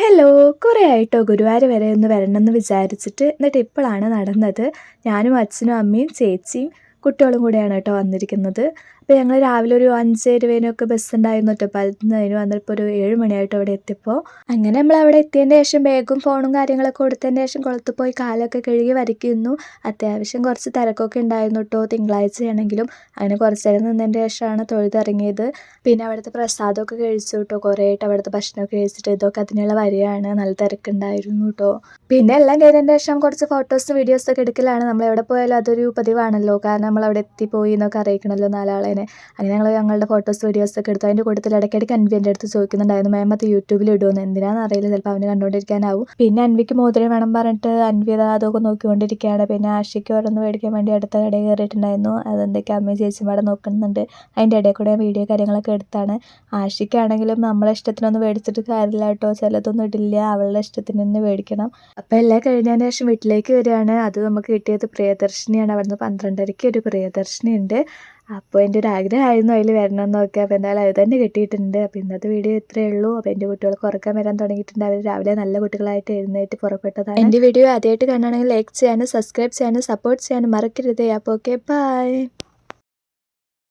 Hello, കുറേ ആയിട്ടോ ഗുരുവായൂർ വരെ ഒന്ന് വരണമെന്ന് വിചാരിച്ചിട്ട്. എന്നിട്ട് ഇപ്പോഴാണ് നടന്നത്. ഞാനും അച്ഛനും അമ്മയും ചേച്ചിയും കുട്ടികളും കൂടെയാണ് കേട്ടോ വന്നിരിക്കുന്നത്. അപ്പോൾ ഞങ്ങൾ രാവിലെ ഒരു 5:20 ബസ് ഉണ്ടായിരുന്നു ഒറ്റപ്പാലത്ത് നിന്ന്. വന്നപ്പോൾ ഒരു 7 മണിയായിട്ട് അവിടെ എത്തിയപ്പോൾ. അങ്ങനെ നമ്മൾ അവിടെ എത്തിയതിന് ശേഷം ബാഗും ഫോണും കാര്യങ്ങളൊക്കെ കൊടുത്തതിന് ശേഷം കുളത്ത് പോയി കാലൊക്കെ കഴുകി വരയ്ക്കുന്നു. അത്യാവശ്യം കുറച്ച് തിരക്കൊക്കെ ഉണ്ടായിരുന്നു കേട്ടോ, തിങ്കളാഴ്ചയാണെങ്കിലും. അങ്ങനെ കുറച്ച് നേരം നിന്നതിന് ശേഷമാണ് തൊഴുതിറങ്ങിയത്. പിന്നെ അവിടുത്തെ പ്രസാദമൊക്കെ കഴിച്ചു കേട്ടോ. കുറേ ആയിട്ട് അവിടുത്തെ ഭക്ഷണമൊക്കെ കഴിച്ചിട്ട് ഇതൊക്കെ അതിനുള്ള വരികയാണ്. നല്ല തിരക്കുണ്ടായിരുന്നു കേട്ടോ. പിന്നെ എല്ലാം കഴിഞ്ഞതിന് ശേഷം കുറച്ച് ഫോട്ടോസ് വീഡിയോസൊക്കെ എടുക്കലാണ്. നമ്മൾ എവിടെ പോയാലും അതൊരു പതിവാണല്ലോ, കാരണം നമ്മൾ അവിടെ എത്തിപ്പോയി എന്നൊക്കെ അറിയിക്കണമല്ലോ നാലാളേനെ. അങ്ങനെ ഞങ്ങളുടെ ഫോട്ടോസ് വീഡിയോസൊക്കെ എടുത്തു. അതിൻ്റെ കൂട്ടത്തിൽ ഇടയ്ക്കിടയ്ക്ക് അൻവി എൻ്റെ അടുത്ത് ചോദിക്കുന്നുണ്ടായിരുന്നു, മാം അത് യൂട്യൂബിൽ ഇടുമെന്ന്. എന്തിനാണെന്ന് അറിയില്ല, ചിലപ്പോൾ അവന് കണ്ടുകൊണ്ടിരിക്കാനാവും. പിന്നെ അൻവിക്ക് മോതിരം വേണം പറഞ്ഞിട്ട് അൻവി അതൊക്കെ നോക്കിക്കൊണ്ടിരിക്കുകയാണ്. പിന്നെ ആഷിക്ക് ഓരോന്ന് മേടിക്കാൻ വേണ്ടി അടുത്ത കടയിൽ കയറിയിട്ടുണ്ടായിരുന്നു. അതെന്തൊക്കെ അമ്മയും ചേച്ചിയും അവിടെ നോക്കുന്നുണ്ട്. അതിൻ്റെ ഇടയിൽ കൂടെ വീഡിയോ കാര്യങ്ങളൊക്കെ എടുത്താണ്. ആഷിക്കാണെങ്കിലും നമ്മളെ ഇഷ്ടത്തിനൊന്നും മേടിച്ചിട്ട് കാര്യമില്ല കേട്ടോ, ചിലതൊന്നും ഇടില്ല, അവളുടെ ഇഷ്ടത്തിന് തന്നെ മേടിക്കണം. അപ്പോൾ എല്ലാം കഴിഞ്ഞതിന് ശേഷം വീട്ടിലേക്ക് വരികയാണ്. അത് നമുക്ക് കിട്ടിയത് പ്രിയദർശിനിയാണ്. അവിടുന്ന് 12:30 ഒരു പ്രിയദർശിനി ഉണ്ട്. അപ്പോൾ എൻ്റെ ഒരു ആഗ്രഹമായിരുന്നു അതിൽ വരണം എന്നൊക്കെ. അപ്പോൾ എന്തായാലും അത് തന്നെ കിട്ടിയിട്ടുണ്ട്. അപ്പോൾ ഇന്നത്തെ വീഡിയോ ഇത്രയേ ഉള്ളൂ. അപ്പോൾ എൻ്റെ കുട്ടികൾക്ക് ഉറക്കം വരാൻ തുടങ്ങിയിട്ടുണ്ട്. അവർ രാവിലെ നല്ല കുട്ടികളായിട്ട് എഴുന്നേറ്റ് പുറപ്പെട്ടതാണ്. എൻ്റെ വീഡിയോ ആദ്യമായിട്ട് കാണുകയാണെങ്കിൽ ലൈക്ക് ചെയ്യാനും സബ്സ്ക്രൈബ് ചെയ്യാനും സപ്പോർട്ട് ചെയ്യാനും മറക്കരുത്. അപ്പോൾ ഓക്കെ, ബൈ.